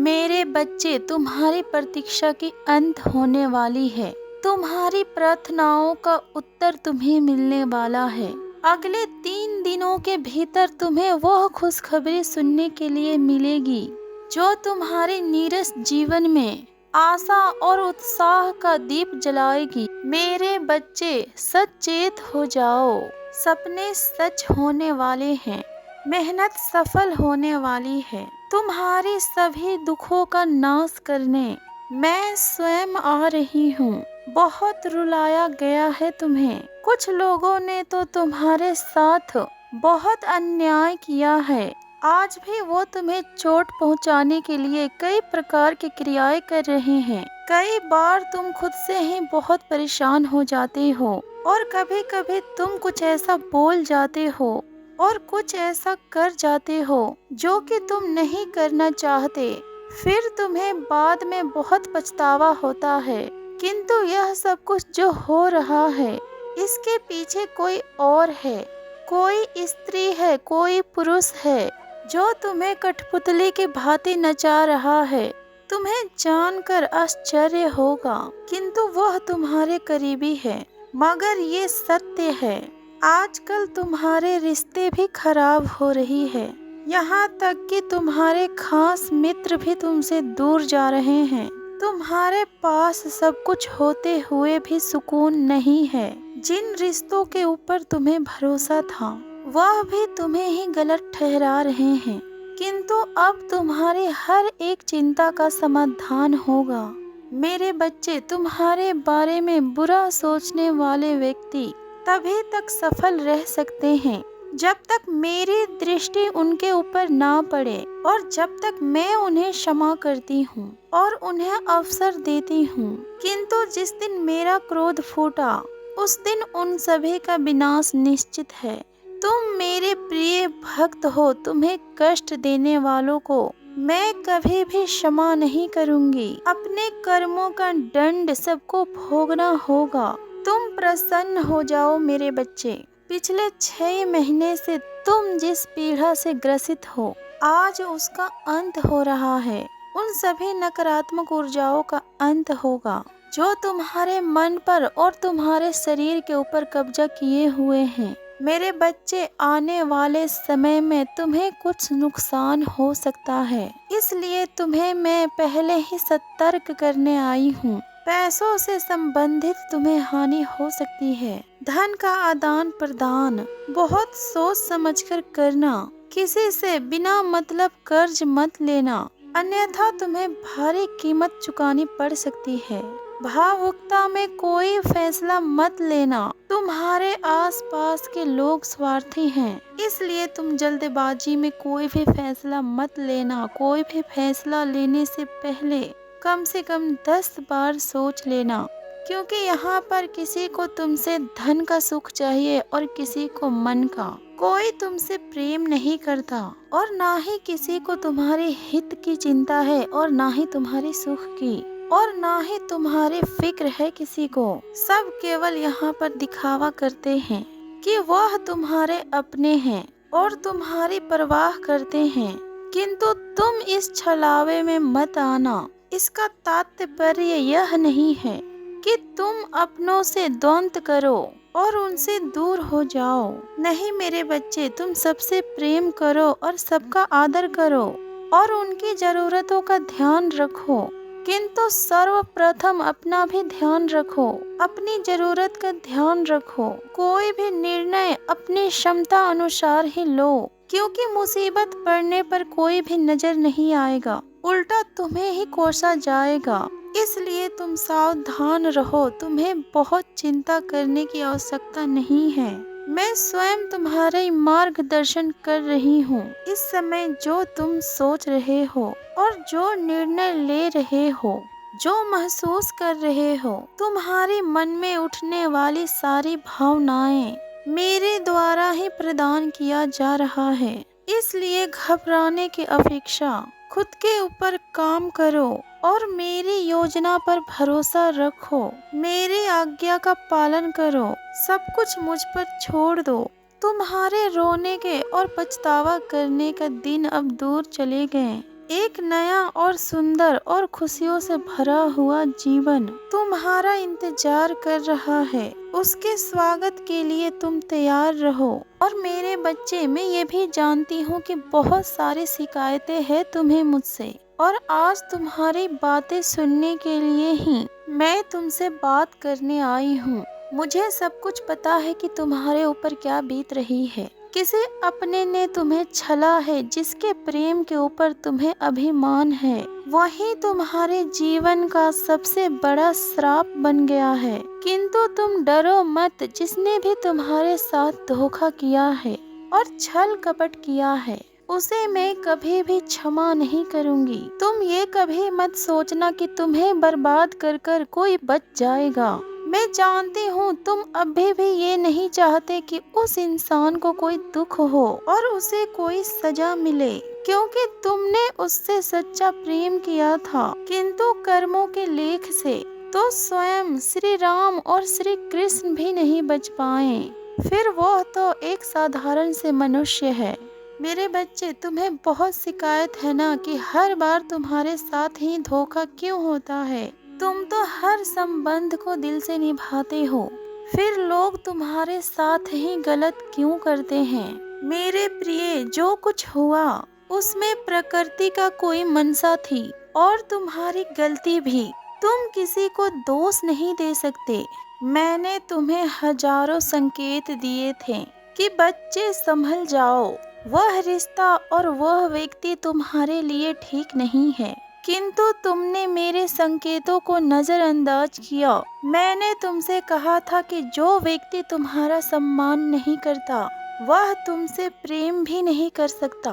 मेरे बच्चे, तुम्हारी प्रतीक्षा की अंत होने वाली है। तुम्हारी प्रार्थनाओं का उत्तर तुम्हें मिलने वाला है। अगले 3 दिनों के भीतर तुम्हें वह खुशखबरी सुनने के लिए मिलेगी जो तुम्हारे नीरस जीवन में आशा और उत्साह का दीप जलाएगी। मेरे बच्चे, सचेत हो जाओ। सपने सच होने वाले हैं। मेहनत सफल होने वाली है। तुम्हारे सभी दुखों का नाश करने मैं स्वयं आ रही हूँ। बहुत रुलाया गया है तुम्हें। कुछ लोगों ने तो तुम्हारे साथ बहुत अन्याय किया है। आज भी वो तुम्हें चोट पहुंचाने के लिए कई प्रकार की क्रियाएं कर रहे हैं। कई बार तुम खुद से ही बहुत परेशान हो जाते हो और कभी कभी तुम कुछ ऐसा बोल जाते हो और कुछ ऐसा कर जाते हो जो कि तुम नहीं करना चाहते। फिर तुम्हें बाद में बहुत पछतावा होता है। किंतु यह सब कुछ जो हो रहा है, इसके पीछे कोई और है। कोई स्त्री है, कोई पुरुष है जो तुम्हें कठपुतली की भांति नचा रहा है। तुम्हें जानकर आश्चर्य होगा, किंतु वह तुम्हारे करीबी है। मगर ये सत्य है, आजकल तुम्हारे रिश्ते भी खराब हो रही है। यहाँ तक कि तुम्हारे खास मित्र भी तुमसे दूर जा रहे हैं। तुम्हारे पास सब कुछ होते हुए भी सुकून नहीं है। जिन रिश्तों के ऊपर तुम्हें भरोसा था, वह भी तुम्हें ही गलत ठहरा रहे हैं। किंतु अब तुम्हारी हर एक चिंता का समाधान होगा। मेरे बच्चे, तुम्हारे बारे में बुरा सोचने वाले व्यक्ति तभी तक सफल रह सकते हैं जब तक मेरी दृष्टि उनके ऊपर ना पड़े और जब तक मैं उन्हें क्षमा करती हूँ और उन्हें अवसर देती हूँ। किंतु जिस दिन मेरा क्रोध फूटा, उस दिन उन सभी का विनाश निश्चित है। तुम मेरे प्रिय भक्त हो। तुम्हें कष्ट देने वालों को मैं कभी भी क्षमा नहीं करूँगी। अपने कर्मों का दंड सबको भोगना होगा। तुम प्रसन्न हो जाओ मेरे बच्चे। पिछले 6 महीने से तुम जिस पीड़ा से ग्रसित हो, आज उसका अंत हो रहा है। उन सभी नकारात्मक ऊर्जाओं का अंत होगा जो तुम्हारे मन पर और तुम्हारे शरीर के ऊपर कब्जा किए हुए हैं। मेरे बच्चे, आने वाले समय में तुम्हें कुछ नुकसान हो सकता है, इसलिए तुम्हें मैं पहले ही सतर्क करने आई हूँ। पैसों से संबंधित तुम्हें हानि हो सकती है। धन का आदान प्रदान बहुत सोच समझकर करना। किसी से बिना मतलब कर्ज मत लेना, अन्यथा तुम्हें भारी कीमत चुकानी पड़ सकती है। भावुकता में कोई फैसला मत लेना। तुम्हारे आसपास के लोग स्वार्थी हैं, इसलिए तुम जल्दबाजी में कोई भी फैसला मत लेना। कोई भी फैसला लेने से पहले कम से कम 10 बार सोच लेना, क्योंकि यहाँ पर किसी को तुमसे धन का सुख चाहिए और किसी को मन का। कोई तुमसे प्रेम नहीं करता और ना ही किसी को तुम्हारे हित की चिंता है और ना ही तुम्हारे सुख की और ना ही तुम्हारी फिक्र है किसी को। सब केवल यहाँ पर दिखावा करते हैं कि वह तुम्हारे अपने हैं और तुम्हारी परवाह करते हैं, किंतु तुम इस छलावे में मत आना। इसका तात्पर्य यह नहीं है कि तुम अपनों से द्वंद्व करो और उनसे दूर हो जाओ। नहीं मेरे बच्चे, तुम सबसे प्रेम करो और सबका आदर करो और उनकी जरूरतों का ध्यान रखो, किंतु सर्वप्रथम अपना भी ध्यान रखो। अपनी जरूरत का ध्यान रखो। कोई भी निर्णय अपनी क्षमता अनुसार ही लो, क्योंकि मुसीबत पड़ने पर कोई भी नजर नहीं आएगा, उल्टा तुम्हें ही कोसा जाएगा। इसलिए तुम सावधान रहो। तुम्हें बहुत चिंता करने की आवश्यकता नहीं है। मैं स्वयं तुम्हारे मार्गदर्शन कर रही हूँ। इस समय जो तुम सोच रहे हो और जो निर्णय ले रहे हो, जो महसूस कर रहे हो, तुम्हारे मन में उठने वाली सारी भावनाएं मेरे द्वारा ही प्रदान किया जा रहा है। इसलिए घबराने की अपेक्षा खुद के ऊपर काम करो और मेरी योजना पर भरोसा रखो। मेरी आज्ञा का पालन करो। सब कुछ मुझ पर छोड़ दो। तुम्हारे रोने के और पछतावा करने का दिन अब दूर चले गए। एक नया और सुंदर और खुशियों से भरा हुआ जीवन तुम्हारा इंतजार कर रहा है। उसके स्वागत के लिए तुम तैयार रहो। और मेरे बच्चे, मैं ये भी जानती हूँ कि बहुत सारी शिकायतें हैं तुम्हें मुझसे, और आज तुम्हारी बातें सुनने के लिए ही मैं तुमसे बात करने आई हूँ। मुझे सब कुछ पता है कि तुम्हारे ऊपर क्या बीत रही है। किसी अपने ने तुम्हें छला है, जिसके प्रेम के ऊपर तुम्हें अभिमान है, वही तुम्हारे जीवन का सबसे बड़ा श्राप बन गया है। किंतु तुम डरो मत, जिसने भी तुम्हारे साथ धोखा किया है और छल कपट किया है, उसे मैं कभी भी क्षमा नहीं करूंगी। तुम ये कभी मत सोचना कि तुम्हें बर्बाद कर कर कोई बच जाएगा। मैं जानती हूँ तुम अभी भी ये नहीं चाहते कि उस इंसान को कोई दुख हो और उसे कोई सजा मिले, क्योंकि तुमने उससे सच्चा प्रेम किया था। किंतु कर्मों के लेख से तो स्वयं श्री राम और श्री कृष्ण भी नहीं बच पाए, फिर वो तो एक साधारण से मनुष्य है। मेरे बच्चे, तुम्हें बहुत शिकायत है ना कि हर बार तुम्हारे साथ ही धोखा क्यों होता है। तुम तो हर संबंध को दिल से निभाते हो, फिर लोग तुम्हारे साथ ही गलत क्यों करते हैं। मेरे प्रिय, जो कुछ हुआ उसमें प्रकृति का कोई मंशा थी और तुम्हारी गलती भी। तुम किसी को दोष नहीं दे सकते। मैंने तुम्हें हजारों संकेत दिए थे कि बच्चे संभल जाओ, वह रिश्ता और वह व्यक्ति तुम्हारे लिए ठीक नहीं है, किंतु तुमने मेरे संकेतों को नजरअंदाज किया। मैंने तुमसे कहा था कि जो व्यक्ति तुम्हारा सम्मान नहीं करता, वह तुमसे प्रेम भी नहीं कर सकता,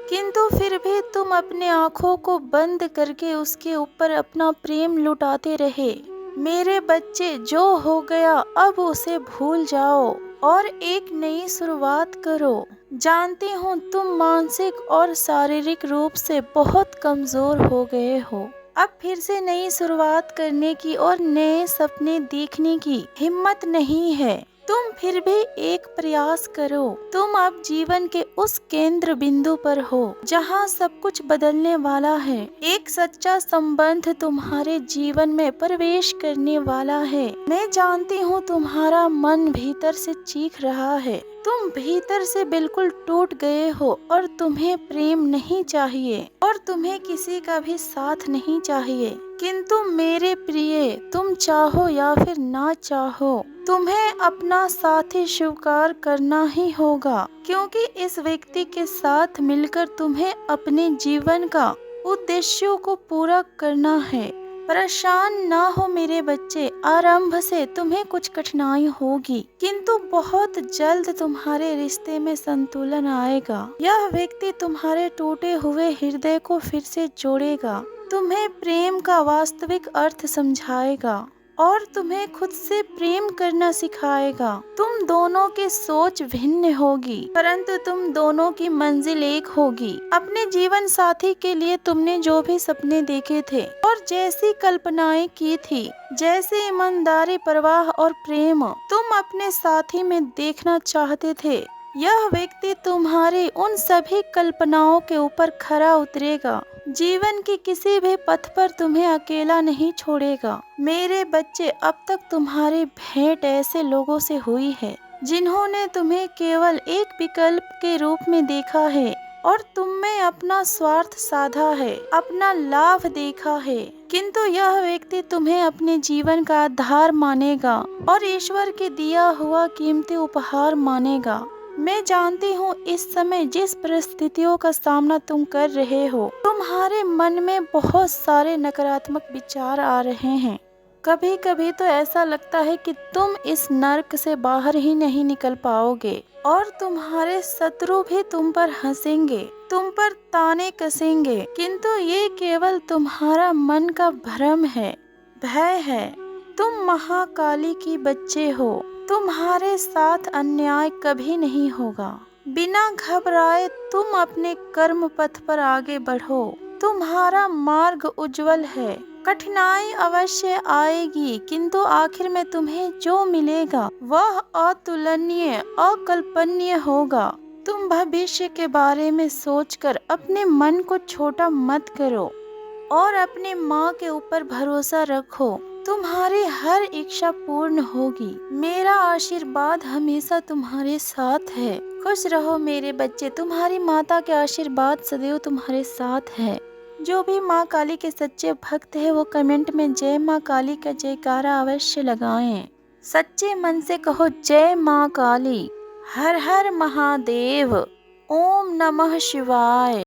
किंतु फिर भी तुम अपने आँखों को बंद करके उसके ऊपर अपना प्रेम लुटाते रहे। मेरे बच्चे, जो हो गया अब उसे भूल जाओ और एक नई शुरुआत करो। जानती हूँ तुम मानसिक और शारीरिक रूप से बहुत कमजोर हो गए हो। अब फिर से नई शुरुआत करने की और नए सपने देखने की हिम्मत नहीं है। तुम फिर भी एक प्रयास करो। तुम अब जीवन के उस केंद्र बिंदु पर हो जहाँ सब कुछ बदलने वाला है। एक सच्चा संबंध तुम्हारे जीवन में प्रवेश करने वाला है। मैं जानती हूँ तुम्हारा मन भीतर से चीख रहा है। तुम भीतर से बिल्कुल टूट गए हो और तुम्हें प्रेम नहीं चाहिए और तुम्हें किसी का भी साथ नहीं चाहिए। किंतु मेरे प्रिय, तुम चाहो या फिर ना चाहो, तुम्हें अपना साथी स्वीकार करना ही होगा, क्योंकि इस व्यक्ति के साथ मिलकर तुम्हें अपने जीवन का उद्देश्यों को पूरा करना है। परेशान ना हो मेरे बच्चे। आरंभ से तुम्हें कुछ कठिनाई होगी, किंतु बहुत जल्द तुम्हारे रिश्ते में संतुलन आएगा। यह व्यक्ति तुम्हारे टूटे हुए हृदय को फिर से जोड़ेगा, तुम्हें प्रेम का वास्तविक अर्थ समझाएगा और तुम्हें खुद से प्रेम करना सिखाएगा। तुम दोनों की सोच भिन्न होगी, परंतु तुम दोनों की मंजिल एक होगी। अपने जीवन साथी के लिए तुमने जो भी सपने देखे थे और जैसी कल्पनाएं की थी, जैसी ईमानदारी, परवाह और प्रेम तुम अपने साथी में देखना चाहते थे, यह व्यक्ति तुम्हारी उन सभी कल्पनाओं के ऊपर खरा उतरेगा। जीवन की किसी भी पथ पर तुम्हें अकेला नहीं छोड़ेगा। मेरे बच्चे, अब तक तुम्हारी भेंट ऐसे लोगों से हुई है जिन्होंने तुम्हें केवल एक विकल्प के रूप में देखा है और तुम में अपना स्वार्थ साधा है, अपना लाभ देखा है। किंतु यह व्यक्ति तुम्हें अपने जीवन का आधार मानेगा और ईश्वर के दिया हुआ कीमती उपहार मानेगा। मैं जानती हूँ इस समय जिस परिस्थितियों का सामना तुम कर रहे हो, तुम्हारे मन में बहुत सारे नकारात्मक विचार आ रहे हैं। कभी कभी तो ऐसा लगता है कि तुम इस नर्क से बाहर ही नहीं निकल पाओगे और तुम्हारे शत्रु भी तुम पर हंसेंगे, तुम पर ताने कसेंगे, किंतु ये केवल तुम्हारा मन का भ्रम है, भय है। तुम महाकाली की बच्चे हो, तुम्हारे साथ अन्याय कभी नहीं होगा। बिना घबराए तुम अपने कर्म पथ पर आगे बढ़ो। तुम्हारा मार्ग उज्जवल है। कठिनाई अवश्य आएगी, किंतु आखिर में तुम्हें जो मिलेगा वह अतुलनीय, अकल्पनीय होगा। तुम भविष्य के बारे में सोचकर अपने मन को छोटा मत करो और अपने माँ के ऊपर भरोसा रखो। तुम्हारी हर इच्छा पूर्ण होगी। मेरा आशीर्वाद हमेशा तुम्हारे साथ है। खुश रहो मेरे बच्चे, तुम्हारी माता के आशीर्वाद सदैव तुम्हारे साथ है। जो भी माँ काली के सच्चे भक्त है वो कमेंट में जय माँ काली का जयकारा अवश्य लगाएं। सच्चे मन से कहो जय माँ काली, हर हर महादेव, ओम नमः शिवाय।